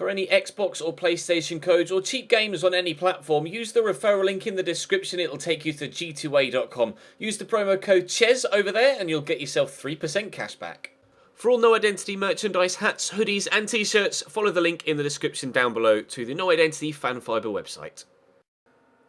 For any Xbox or PlayStation codes or cheap games on any platform, use the referral link in the description. It'll take you to g2a.com. Use the promo code CHES over there and you'll get yourself 3% cash back. For all No Identity merchandise, hats, hoodies and t-shirts, follow the link in the description down below to the No Identity Fan Fibre website.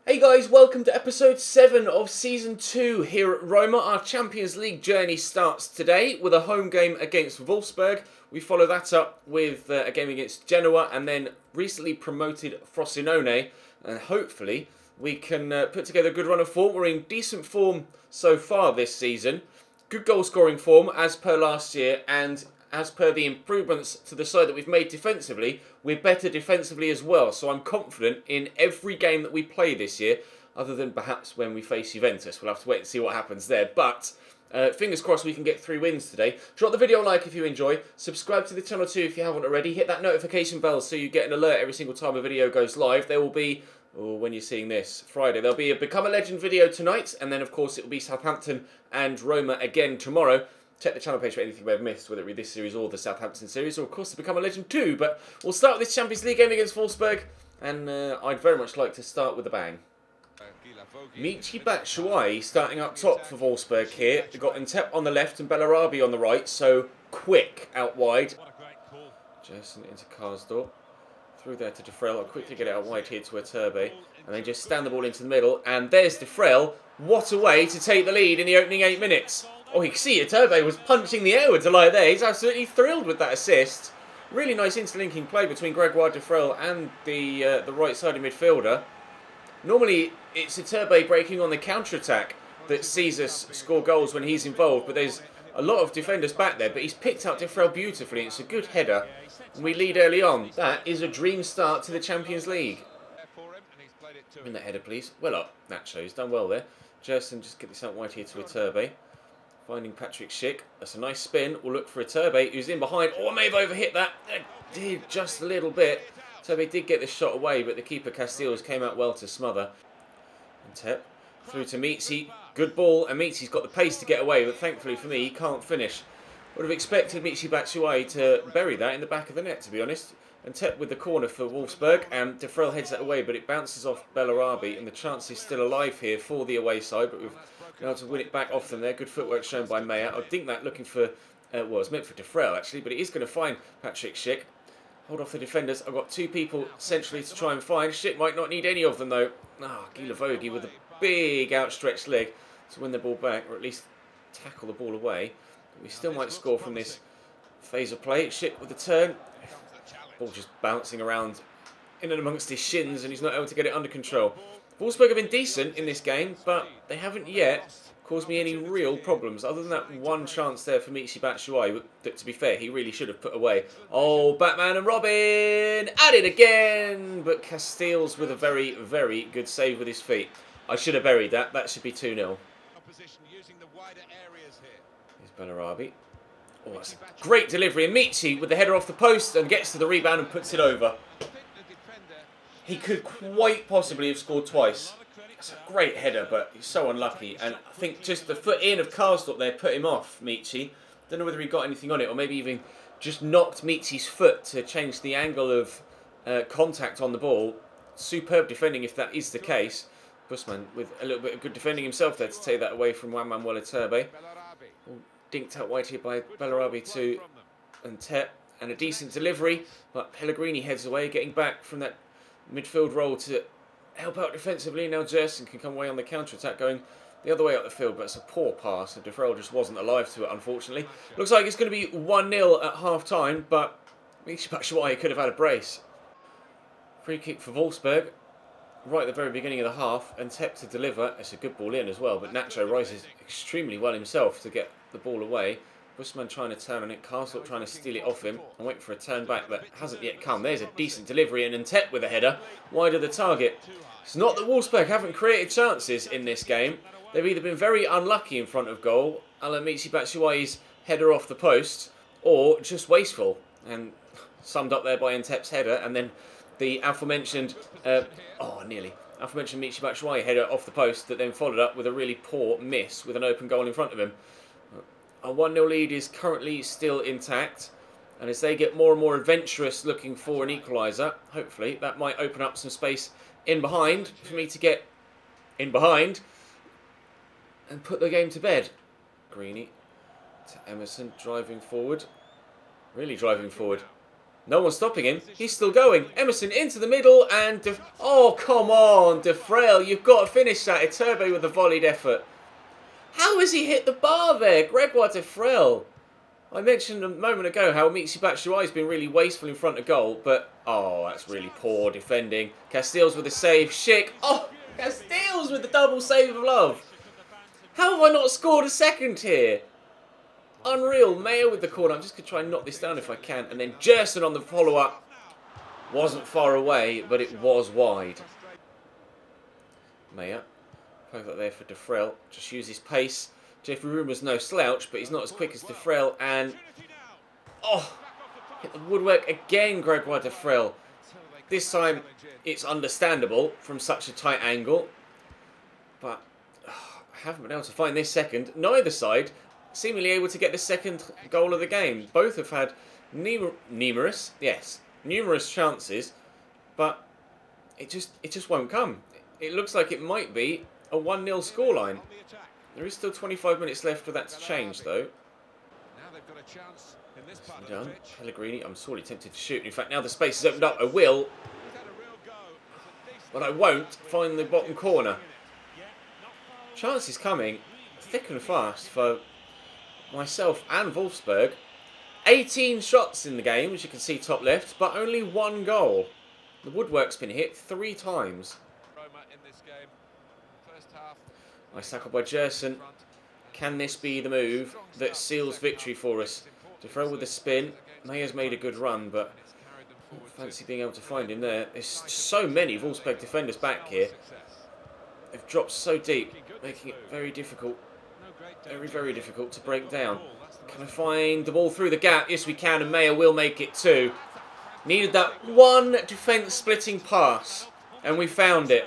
Hey guys, welcome to episode 7 of season 2 here at Roma. Our Champions League journey starts today with a home game against Wolfsburg. We follow that up with a game against Genoa and then recently promoted Frosinone. And hopefully we can put together a good run of form. We're in decent form so far this season. Good goal scoring form as per last year, and as per the improvements to the side that we've made defensively, we're better defensively as well. So I'm confident in every game that we play this year, other than perhaps when we face Juventus. We'll have to wait and see what happens there. But fingers crossed we can get 3 wins today. Drop the video a like if you enjoy. Subscribe to the channel too if you haven't already. Hit that notification bell so you get an alert every single time a video goes live. There will be, when you're seeing this, Friday, there'll be a Become a Legend video tonight. And then, of course, it will be Southampton and Roma again tomorrow. Check the channel page for anything we have missed, whether it be this series or the Southampton series, or of course to Become a Legend too. But we'll start with this Champions League game against Wolfsburg, and I'd very much like to start with a bang. Michy Batshuayi starting up top for Wolfsburg here. They've got Ep7 on the left and Blurb on the right, so quick out wide. Jason into Karsdorp. Through there to Defrel. I'll quickly get it out wide here to Iturbe. And then just stand the ball into the middle. And there's Defrel. What a way to take the lead in the opening 8 minutes. Oh, you can see Iturbe was punching the air with delight there. He's absolutely thrilled with that assist. Really nice interlinking play between Gregoire Defrel and the right-sided midfielder. Normally, it's Iturbe breaking on the counter-attack that sees us score goals when he's involved. But there's a lot of defenders back there. But he's picked up Defrel beautifully. It's a good header. And we lead early on. That is a dream start to the Champions League. Win that header, please. Well up, Nacho. He's done well there. Jerson, just get this out wide here to Iturbe. Finding Patrick Schick. That's a nice spin. We'll look for Iturbe, who's in behind. Oh, I may have overhit that. It did just a little bit. Iturbe did get this shot away, but the keeper Casteels came out well to smother. And Tep through to Mizzi. Good ball, and Mizzi's got the pace to get away, but thankfully for me, he can't finish. Would have expected Michy Batshuayi to bury that in the back of the net, to be honest. And Tep with the corner for Wolfsburg, and Defrel heads that away, but it bounces off Blurb, and the chance is still alive here for the away side, but we've been able to win it back off them there. Good footwork shown by Meyer. I think that looking for, well, it's meant for Defrel actually, but it is going to find Patrick Schick. Hold off the defenders. I've got 2 people centrally to try and find. Schick might not need any of them though. Gilavogi with a big outstretched leg to win the ball back, or at least tackle the ball away. But we still might score from this phase of play. Schick with the turn. Ball just bouncing around in and amongst his shins, and he's not able to get it under control. Wolfsburg have been decent in this game, but they haven't yet caused me any real problems, other than that one chance there for Michy Batshuayi, that, to be fair, he really should have put away. Oh, Batman and Robin at it again, but Casteels with a very, very good save with his feet. I should have buried that. That should be 2-0. Here's Blurb. Oh, that's a great delivery. And Michy with the header off the post and gets to the rebound and puts it over. He could quite possibly have scored twice. It's a great header, but he's so unlucky. And I think just the foot in of Karsdorp there put him off, Michy. Don't know whether he got anything on it, or maybe even just knocked Michy's foot to change the angle of contact on the ball. Superb defending if that is the case. Busman with a little bit of good defending himself there to take that away from Juan-Manuel Iturbe. Dinked out wide here by Blurb to Tep, and a decent delivery, but Pellegrini heads away, getting back from that midfield role to help out defensively. Now Jerson can come away on the counter-attack, going the other way up the field, but it's a poor pass, and Defrel just wasn't alive to it, unfortunately. Looks like it's going to be 1-0 at half-time, but Michy Batshuayi could have had a brace. Free kick for Wolfsburg, right at the very beginning of the half, and Tep to deliver. It's a good ball in as well, but Nacho rises extremely well himself to get the ball away. Busman trying to turn on it, Karsdorp trying to steal it off him and wait for a turn back that hasn't yet come. There's a decent delivery, and Tep with a header wide of the target. It's not that Wolfsburg haven't created chances in this game. They've either been very unlucky in front of goal, a la Michy Batshuayi's header off the post, or just wasteful, and summed up there by Ntep's header, and then the aforementioned aforementioned Michy Batshuayi header off the post that then followed up with a really poor miss with an open goal in front of him. Our 1-0 lead is currently still intact. And as they get more and more adventurous looking for an equaliser, hopefully that might open up some space in behind for me to get in behind and put the game to bed. Greeny to Emerson, driving forward. Really driving forward. No one's stopping him. He's still going. Emerson into the middle and... oh, come on, Defrail. You've got to finish that. Iturbe with a volleyed effort. How has he hit the bar there? Gregoire Defrail. I mentioned a moment ago how Mixi Batshuayi's been really wasteful in front of goal, but... oh, that's really poor defending. Castiles with a save. Schick. Oh, Castiles with the double save of love. How have I not scored a second here? Unreal. Mayo with the corner. I'm just going to try and knock this down if I can. And then Gerson on the follow-up. Wasn't far away, but it was wide. Mayo. Poke that there for Defrail. Just use his pace. Jeffrey Rumour's no slouch, but he's not as quick as Defrail. And... oh! Hit the woodwork again, Gregoire Defrail. This time, it's understandable from such a tight angle. But... I haven't been able to find this second. Neither side... seemingly able to get the second goal of the game. Both have had numerous chances, but it just won't come. It looks like it might be a 1-0 scoreline. There is still 25 minutes left for that to change, though. Done. Pellegrini, I'm sorely tempted to shoot. In fact, now the space is opened up, I will, but I won't find the bottom corner. Chance is coming thick and fast for myself and Wolfsburg. 18 shots in the game, as you can see top left, but only 1 goal. The woodwork's been hit 3 times. Roma in this game. First half. Nice tackle by Gerson. Can this be the move that seals victory for us? Defrail with a spin. Mayer's made a good run, but I don't fancy being able to find him there. There's so many Wolfsburg defenders back here. They've dropped so deep, making it very difficult. Very difficult to break down. Can I find the ball through the gap? Yes, we can, and Mayer will make it too. Needed that one defence splitting pass, and we found it.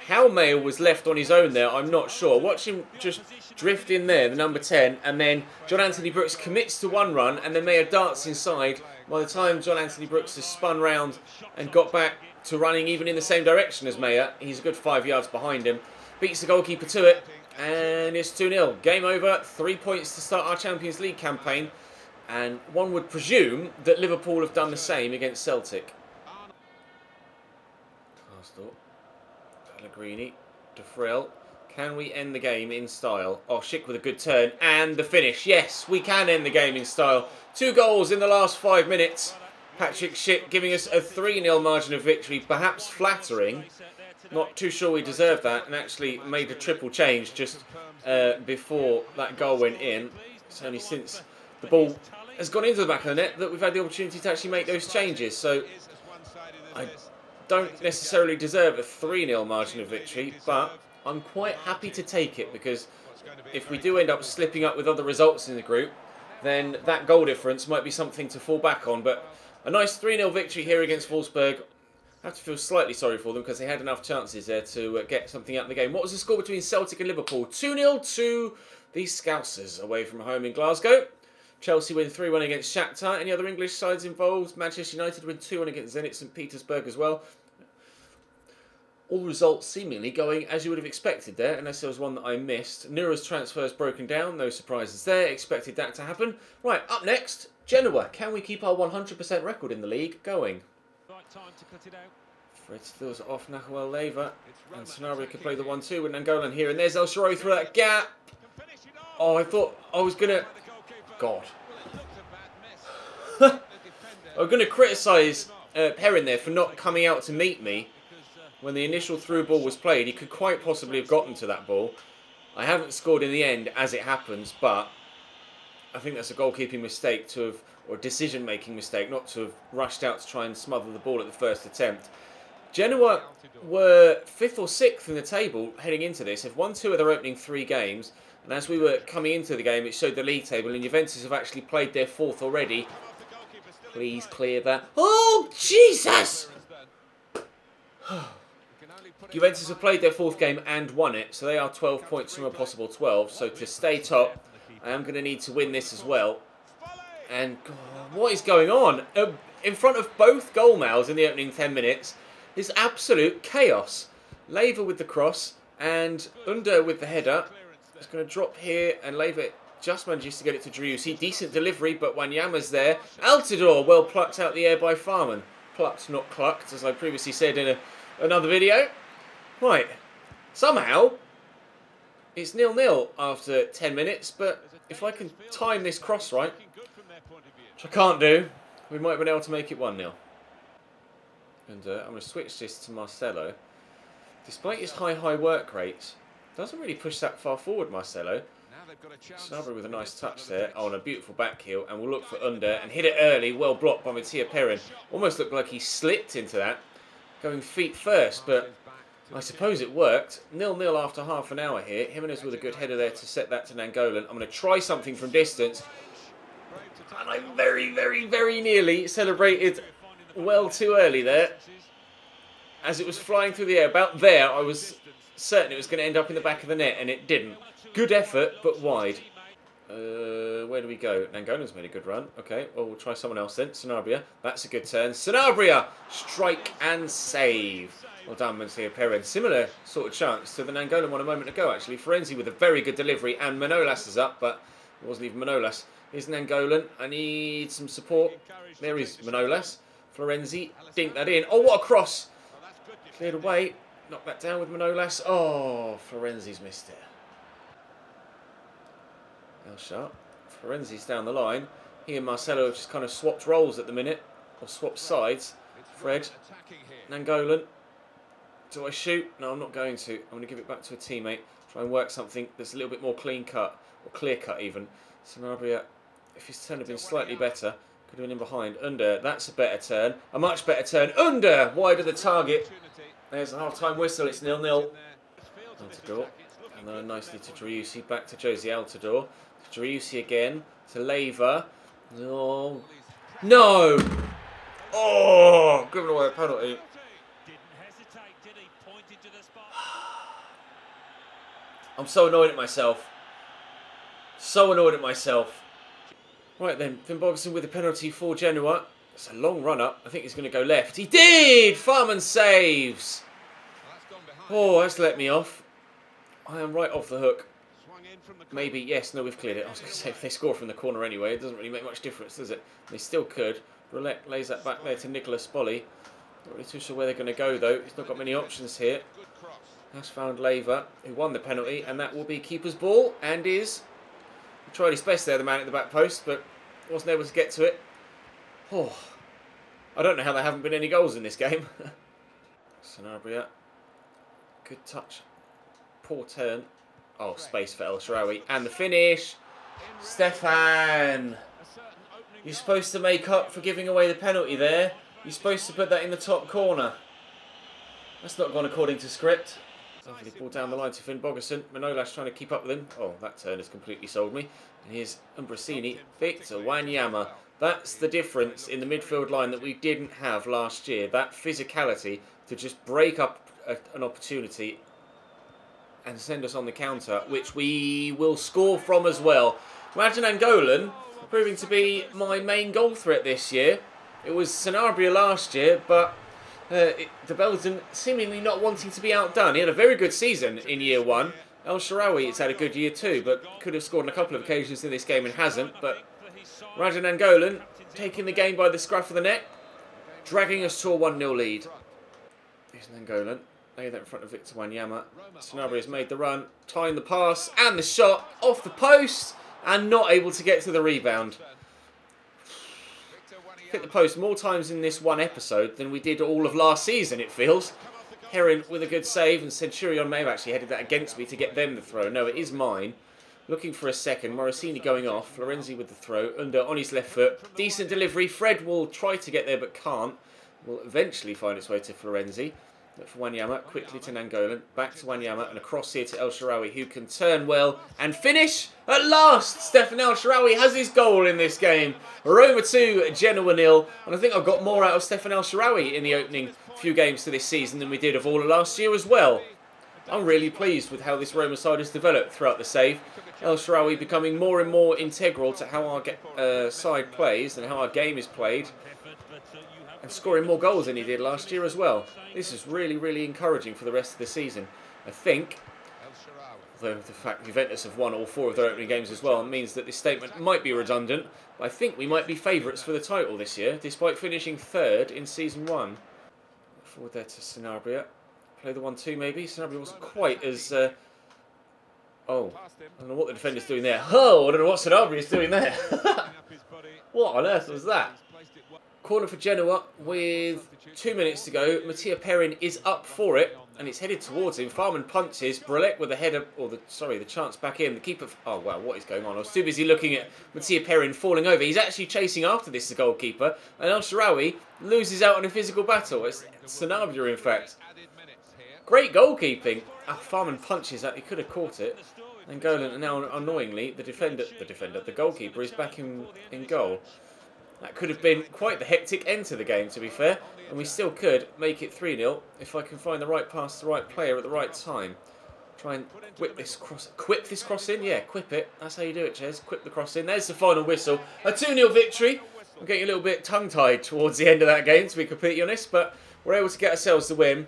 How Mayer was left on his own there, I'm not sure. Watch him just drift in there, the number 10, and then John Anthony Brooks commits to one run, and then Mayer darts inside. By the time John Anthony Brooks has spun round and got back to running even in the same direction as Mayer, he's a good 5 yards behind him. Beats the goalkeeper to it. And it's 2-0. Game over. 3 points to start our Champions League campaign. And one would presume that Liverpool have done the same against Celtic. Arsenal. Pellegrini. Defrail. Can we end the game in style? Oh, Schick with a good turn. And the finish. Yes, we can end the game in style. 2 goals in the last 5 minutes. Patrick Schick giving us a 3-0 margin of victory. Perhaps flattering. Not too sure we deserved that, and actually made a triple change just before that goal went in. It's only since the ball has gone into the back of the net that we've had the opportunity to actually make those changes. So I don't necessarily deserve a 3-0 margin of victory, but I'm quite happy to take it, because if we do end up slipping up with other results in the group, then that goal difference might be something to fall back on. But a nice 3-0 victory here against Wolfsburg. I have to feel slightly sorry for them because they had enough chances there to get something out of the game. What was the score between Celtic and Liverpool? 2-0 to the Scousers away from home in Glasgow. Chelsea win 3-1 against Shakhtar. Any other English sides involved? Manchester United win 2-1 against Zenit St Petersburg as well. All results seemingly going as you would have expected there, unless there was one that I missed. Nura's transfer is broken down. No surprises there. Expected that to happen. Right, up next, Genoa. Can we keep our 100% record in the league going? Time to cut it out. Fred Stills off Nahuel Leiva, and Sanabria could play the 1-2 with Nangolan here, and there's El Shaarawy through that gap. Oh, I thought I was gonna... God. I was gonna criticise Perrin there for not coming out to meet me when the initial through ball was played. He could quite possibly have gotten to that ball. I haven't scored in the end, as it happens, but I think that's a goalkeeping mistake to have, or a decision-making mistake, not to have rushed out to try and smother the ball at the first attempt. Genoa were 5th or 6th in the table heading into this. They've won 2 of their opening 3 games, and as we were coming into the game, it showed the league table, and Juventus have actually played their 4th already. Please clear that. Oh, Jesus! Juventus have played their 4th game and won it, so they are 12 points from a possible 12. So to stay top, I am going to need to win this as well. And God, what is going on? In front of both goal mouths in the opening 10 minutes is absolute chaos. Lever with the cross and Under with the header. It's going to drop here and Lever just manages to get it to Driussi. Decent delivery, but Wanyama's there. Altidore well plucked out the air by Farman. Plucked, not clucked, as I previously said in another video. Right, somehow it's 0-0 after 10 minutes, but if I can time this cross right, which I can't do, we might have been able to make it 1-0. And I'm going to switch this to Marcelo. Despite his high work rates, doesn't really push that far forward, Marcelo. Sanabria with a nice touch there. Oh, and a beautiful back heel. And we'll look for Under and hit it early. Well blocked by Mattia Perrin. Almost looked like he slipped into that. Going feet first, but I suppose it worked. 0-0 after half an hour here. Jimenez with a good header there to set that to Nangolan. I'm going to try something from distance. And I very nearly celebrated well too early there. As it was flying through the air. About there, I was certain it was going to end up in the back of the net, and it didn't. Good effort, but wide. Where do we go? Nangolan's made a good run. Okay, well, we'll try someone else then. Sanabria. That's a good turn. Sanabria! Strike and save. Well done, Mattia Perrin. Similar sort of chance to the Nangolan one a moment ago, actually. Florenzi with a very good delivery, and Manolas is up, but it wasn't even Manolas. Here's Nangolan. I need some support. There is Manolas. Florenzi. Dink that in. Oh, what a cross! Cleared away. Knock that down with Manolas. Oh, Florenzi's missed it. El Sharp. Florenzi's down the line. He and Marcelo have just kind of swapped roles at the minute. Or swapped sides. Fred. Nangolan. Do I shoot? No, I'm not going to. I'm going to give it back to a teammate. Try and work something that's a little bit more clean cut. Or clear cut even. Sanabria, if his turn had been slightly better, could have been in behind. Under. That's a better turn. A much better turn. Under. Wide of the target. There's a half-time whistle. It's 0-0. Altidore. And then nicely to Driussi. Back to Josie Altidore. To Driussi again. To Lever. No. No! Oh! Given away a penalty. I'm so annoyed at myself. So annoyed at myself. Right then. Finn Bogerson with a penalty for Genoa. It's a long run-up. I think he's going to go left. He did! Farman saves! Oh, that's let me off. I am right off the hook. Maybe, yes, no, we've cleared it. I was going to say, if they score from the corner anyway, it doesn't really make much difference, does it? They still could. Roulette lays that back there to Nicolas Spolly. Not really too sure where they're going to go, though. He's not got many options here. Has found Lever, who won the penalty, and that will be keeper's ball, and is... He tried his best there, the man at the back post, but wasn't able to get to it. Oh, I don't know how there haven't been any goals in this game. Sanabria. Good touch. Poor turn. Oh, space for El Shaarawy. And the finish. Stefan. You're supposed to make up for giving away the penalty there. You're supposed to put that in the top corner. That's not gone according to script. Lovely ball down the line to Finn Bogerson. Manolas trying to keep up with him. Oh, that turn has completely sold me. And here's Umbrasini. Victor Wanyama. That's the difference in the midfield line that we didn't have last year. That physicality to just break up an opportunity and send us on the counter, which we will score from as well. Imagine Nangolan proving to be my main goal threat this year. It was Sanabria last year, but the Belgian seemingly not wanting to be outdone. He had a very good season in year one. El Shaarawy has had a good year too, but could have scored on a couple of occasions in this game and hasn't. But Raja Nangolan taking the game by the scruff of the neck, dragging us to a 1-0 lead. Here's Nangolan. Lay that in front of Victor Wanyama. Sanabria has made the run, tying the pass and the shot off the post and not able to get to the rebound. Hit the post more times in this one episode than we did all of last season, it feels. Herring with a good save, and Centurion may have actually headed that against me to get them the throw. No, it is mine. Looking for a second. Morosini going off. Florenzi with the throw. Under on his left foot. Decent delivery. Fred will try to get there but can't. Will eventually find its way to Florenzi. Look for Wanyama, quickly to Nangolan, back to Wanyama, and across here to El Shaarawy, who can turn well and finish. At last, Stefan El Shaarawy has his goal in this game. Roma 2, Genoa 0, and I think I've got more out of Stefan El Shaarawy in the opening few games to this season than we did of all of last year as well. I'm really pleased with how this Roma side has developed throughout the save. El Shaarawy becoming more and more integral to how our side plays and how our game is played, and scoring more goals than he did last year as well. This is really, really encouraging for the rest of the season. I think, although the fact Juventus have won all 4 of their opening games as well means that this statement might be redundant, but I think we might be favourites for the title this year, despite finishing 3rd in Season 1. Forward there to Sanabria. Play the 1-2 maybe. Sanabria wasn't quite as... Oh, I don't know what the defender's doing there. Oh, I don't know what Sanabria's doing there. What on earth was that? Corner for Genoa with 2 minutes to go. Mattia Perin is up for it, and it's headed towards him. Farman punches. Brelec with the header, or the chance back in. The keeper. Oh wow, what is going on? I was too busy looking at Mattia Perin falling over. He's actually chasing after this, the goalkeeper, and El Shaarawy loses out in a physical battle. It's Sanabria, in fact. Great goalkeeping. Farman punches that. He could have caught it. And Golan, and now annoyingly, the goalkeeper is back in goal. That could have been quite the hectic end to the game, to be fair. And we still could make it 3-0 if I can find the right pass to the right player at the right time. Try and quip this cross in? Yeah, quip it. That's how you do it, Ches. Quip the cross in. There's the final whistle. A 2-0 victory. I'm getting a little bit tongue-tied towards the end of that game, to be completely honest. But we're able to get ourselves the win.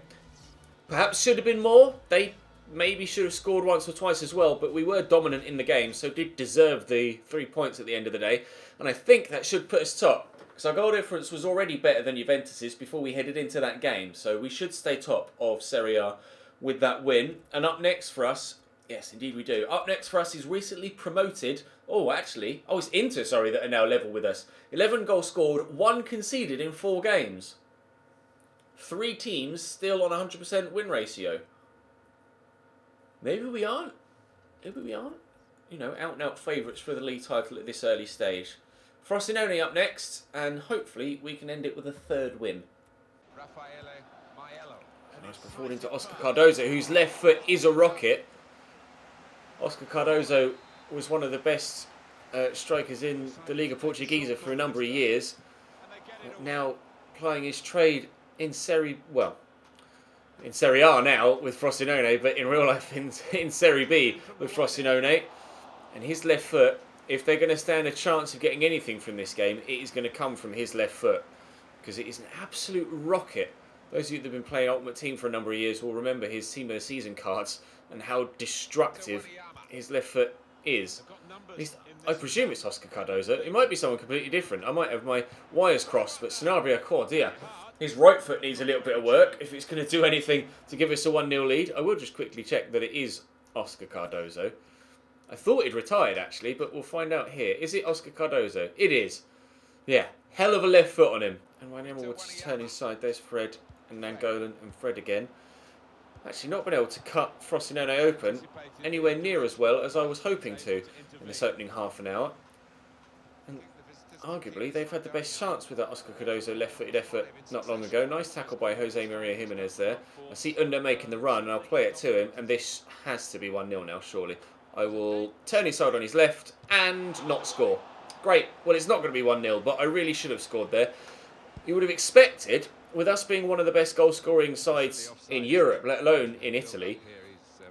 Perhaps should have been more. They maybe should have scored once or twice as well, but we were dominant in the game, so did deserve the 3 points at the end of the day. And I think that should put us top, because our goal difference was already better than Juventus's before we headed into that game. So we should stay top of Serie A with that win. And up next for us, yes, indeed we do. Up next for us is recently promoted. It's Inter, that are now level with us. 11 goals scored, 1 conceded in 4 games. 3 teams still on 100% win ratio. Maybe we aren't. You know, out-and-out favourites for the league title at this early stage. Frosinone up next, and hopefully we can end it with a 3rd win. Nice ball forward into Oscar Cardozo, whose left foot is a rocket. Oscar Cardozo was one of the best strikers in the Liga Portuguesa for a number of years. Now plying his trade in Serie A now with Frosinone, but in real life in Serie B with Frosinone. And his left foot, if they're going to stand a chance of getting anything from this game, it is going to come from his left foot, because it is an absolute rocket. Those of you that have been playing Ultimate Team for a number of years will remember his Team of the Season cards and how destructive his left foot is. At least I presume it's Oscar Cardozo. It might be someone completely different. I might have my wires crossed, but Sanabria, oh dear. His right foot needs a little bit of work if it's going to do anything to give us a 1-0 lead. I will just quickly check that it is Oscar Cardozo. I thought he'd retired actually, but we'll find out here. Is it Oscar Cardozo? It is. Yeah, hell of a left foot on him. And Wanyama will just turn inside. There's Fred and Nangolan and Fred again. Actually not been able to cut Frosinone open anywhere near as well as I was hoping to in this opening half an hour. And arguably they've had the best chance with that Oscar Cardozo left-footed effort not long ago. Nice tackle by Jose Maria Jimenez there. I see Under making the run and I'll play it to him, and this has to be 1-0 now surely. I will turn his side on his left and not score. Great. Well, it's not going to be 1-0, but I really should have scored there. You would have expected, with us being one of the best goal-scoring sides in Europe, let alone in Italy,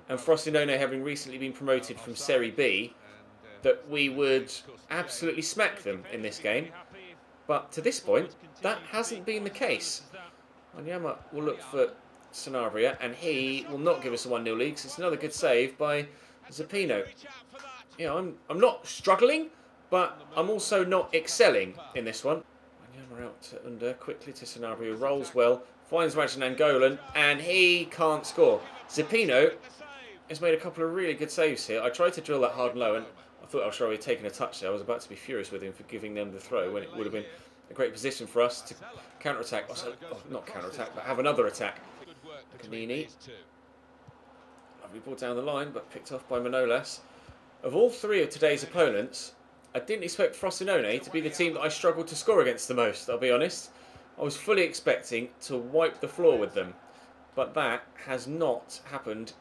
and Frosinone having recently been promoted from Serie B, that we would absolutely smack them in this game. But to this point, that hasn't been the case. Wanyama will look for Sanabria, and he will not give us a 1-0 lead, because it's another good save by Zappino. You know, I'm not struggling, but I'm also not excelling in this one. Wanyama out to Under, quickly to Sanabria, rolls well, finds Rajan Nangolan, and he can't score. Zappino has made a couple of really good saves here. I tried to drill that hard and low, and I thought El Shaarawy had taken a touch there. I was about to be furious with him for giving them the throw when it would have been a great position for us to counter-attack. Not counter-attack, but have another attack. Canini. Lovely ball down the line, but picked off by Manolas. Of all 3 of today's opponents, I didn't expect Frosinone to be the team that I struggled to score against the most, I'll be honest. I was fully expecting to wipe the floor with them, but that has not happened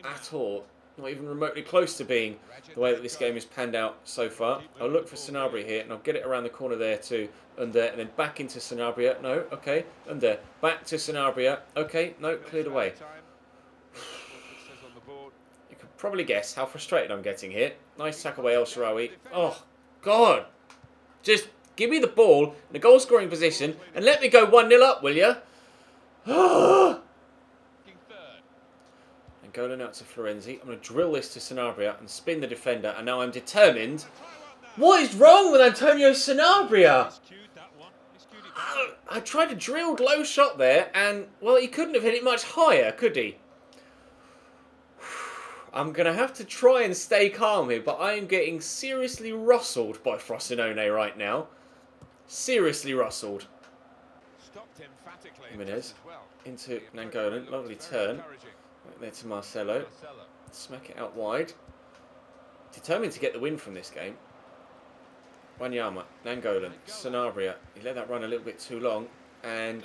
at all. Not even remotely close to being the way that this game has panned out so far. I'll look for Sanabria here, and I'll get it around the corner there too, and there, and then back into Sanabria. No, okay, and there. Back to Sanabria. Okay, no, cleared away. You can probably guess how frustrated I'm getting here. Nice tackle by El Shaarawy. Oh, God. Just give me the ball in a goal-scoring position and let me go 1-0 up, will you? And going out to Florenzi. I'm going to drill this to Sanabria and spin the defender. And now I'm determined. What is wrong with Antonio Sanabria? I tried a drilled low shot there, and, well, he couldn't have hit it much higher, could he? I'm going to have to try and stay calm here, but I am getting seriously rustled by Frosinone right now. Seriously rustled. Jimenez into Nangolan. Lovely turn. Right there to Marcelo. Smack it out wide. Determined to get the win from this game. Wanyama, Nangolan, Sanabria. He let that run a little bit too long. And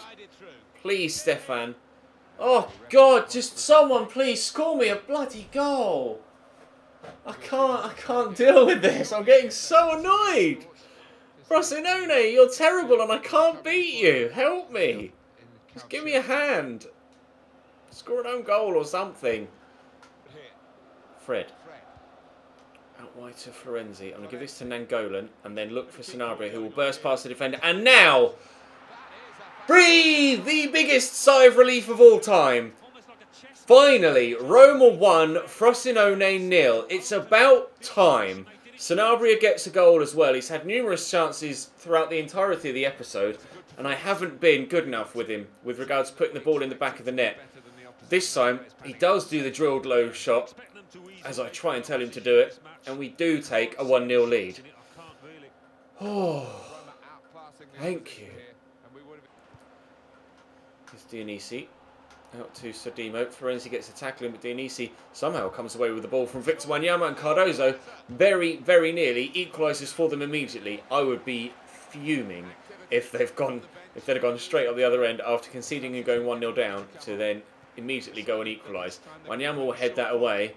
please, Stefan. Oh, God, just someone please score me a bloody goal. I can't deal with this. I'm getting so annoyed. Frosinone, you're terrible and I can't beat you. Help me. Just give me a hand. Score an own goal or something. Fred. Out wide to Florenzi. I'm going to give this to Nangolan and then look for Sanabria, who will burst past the defender. And now, breathe! The biggest sigh of relief of all time. Finally, Roma 1, Frosinone 0. It's about time. Sanabria gets a goal as well. He's had numerous chances throughout the entirety of the episode, and I haven't been good enough with him with regards to putting the ball in the back of the net. This time, he does do the drilled low shot, as I try and tell him to do it, and we do take a 1-0 lead. Oh, thank you. Here's Dionisi. Out to Sodimo. Florenzi gets a tackle in, but Dionisi somehow comes away with the ball from Victor Wanyama, and Cardozo very, very nearly equalises for them immediately. I would be fuming if they'd have gone straight up the other end after conceding and going 1-0 down to then immediately go and equalise. Wanyama will head that away,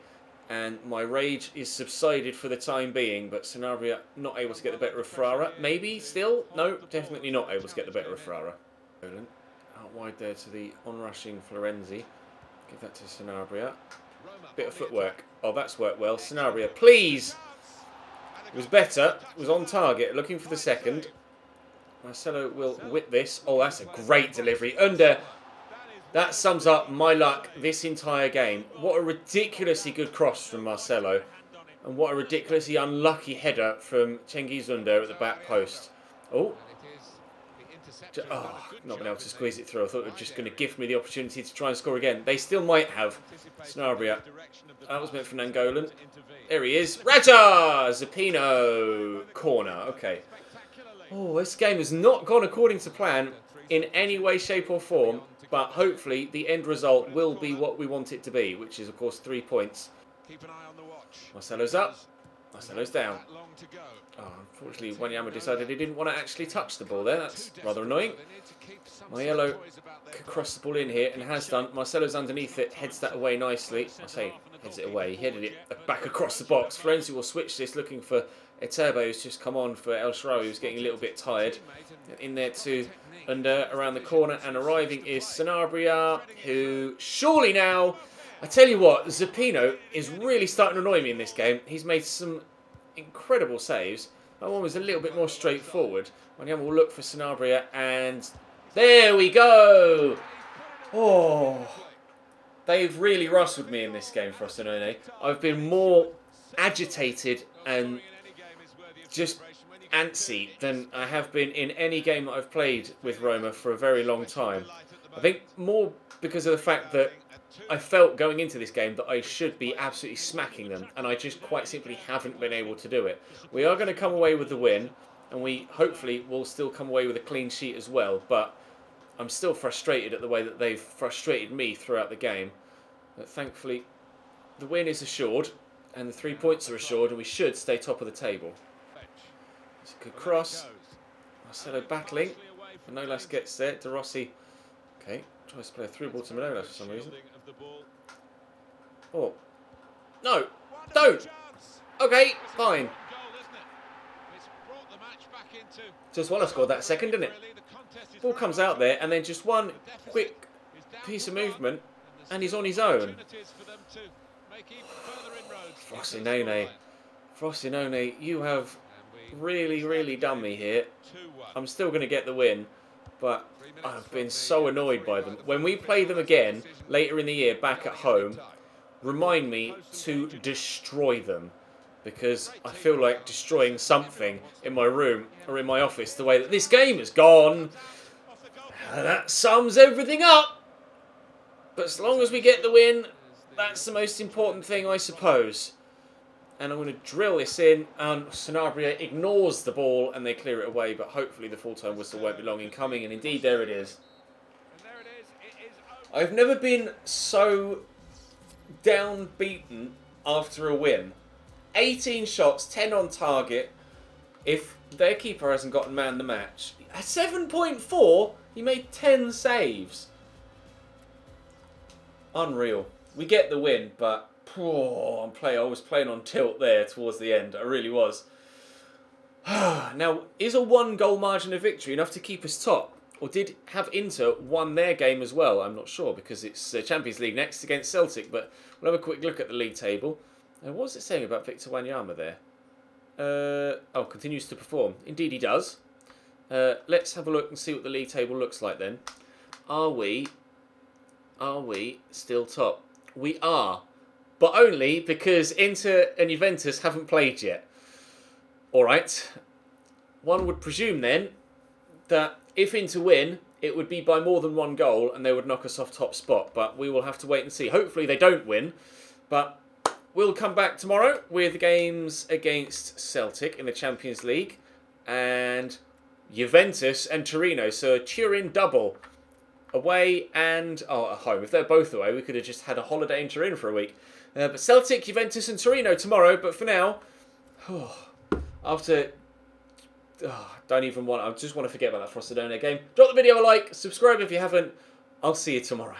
and my rage is subsided for the time being, but Sanabria not able to get the better of Frara. Maybe still? No, definitely not able to get the better of Frara. Out wide there to the on-rushing Florenzi. Give that to Sanabria. Bit of footwork. Oh, that's worked well. Sanabria, please! It was better. It was on target. Looking for the second. Marcelo will whip this. Oh, that's a great delivery. Under. That sums up my luck this entire game. What a ridiculously good cross from Marcelo. And what a ridiculously unlucky header from Cengiz Under at the back post. Oh. Oh, not been able to squeeze it through. I thought they were just going to give me the opportunity to try and score again. They still might have. Sanabria. That was meant for Nangolan. There he is. Raja! Zappino. Corner. Okay. Oh, this game has not gone according to plan in any way, shape or form. But hopefully the end result will be what we want it to be, which is, of course, 3 points. Marcelo's up. Marcelo's down. Oh, unfortunately, Wanyama decided he didn't want to actually touch the ball there. That's rather annoying. Maiello could cross the ball in here and has done. Marcelo's underneath it, heads that away nicely. I say heads it away. He headed it back across the box. Florenzi will switch this, looking for Ep7, who's just come on for El Shaarawy, who's getting a little bit tired. In there too, Under around the corner, and arriving is Sanabria, who surely now... I tell you what, Zappino is really starting to annoy me in this game. He's made some incredible saves. That one was a little bit more straightforward. Wanyama will look for Sanabria, and there we go! Oh, they've really rustled me in this game, Frosinone. I've been more agitated and just antsy than I have been in any game that I've played with Roma for a very long time. I think more because of the fact that I felt going into this game that I should be absolutely smacking them, and I just quite simply haven't been able to do it. We are going to come away with the win, and we hopefully will still come away with a clean sheet as well, but I'm still frustrated at the way that they've frustrated me throughout the game. But thankfully, the win is assured, and the 3 points are assured, and we should stay top of the table. It's a good cross. Marcelo battling. Manolas gets there. De Rossi, okay, tries to play a through ball to Manolas for some reason. Oh, No. Don't. Okay, fine. Just want to score that second, didn't it? Ball comes out there, and then just one quick piece of movement, and he's on his own. Frosinone, you have really, really done me here. I'm still going to get the win, but I've been so annoyed by them. When we play them again later in the year back at home, remind me to destroy them, because I feel like destroying something in my room or in my office the way that this game has gone. That sums everything up. But as long as we get the win, that's the most important thing, I suppose. And I'm going to drill this in, and Sanabria ignores the ball and they clear it away, but hopefully the full-time whistle won't be long in coming, and indeed there it is. I've never been so downbeaten after a win. 18 shots, 10 on target. If their keeper hasn't gotten man the match. At 7.4, he made 10 saves. Unreal. We get the win, but I was playing on tilt there towards the end. I really was. Now, is a 1-goal margin of victory enough to keep us top? Or did have Inter won their game as well? I'm not sure, because it's Champions League next against Celtic. But we'll have a quick look at the league table. What was it saying about Victor Wanyama there? Continues to perform. Indeed he does. Let's have a look and see what the league table looks like then. Are we still top? We are. But only because Inter and Juventus haven't played yet. Alright. One would presume then that if Inter win, it would be by more than 1 goal and they would knock us off top spot. But we will have to wait and see. Hopefully they don't win. But we'll come back tomorrow with games against Celtic in the Champions League. And Juventus and Torino. So a Turin double. Away and at home. If they're both away, we could have just had a holiday in Turin for a week. But Celtic, Juventus and Torino tomorrow. But for now, don't even want... I just want to forget about that Frosinone game. Drop the video a like, subscribe if you haven't. I'll see you tomorrow.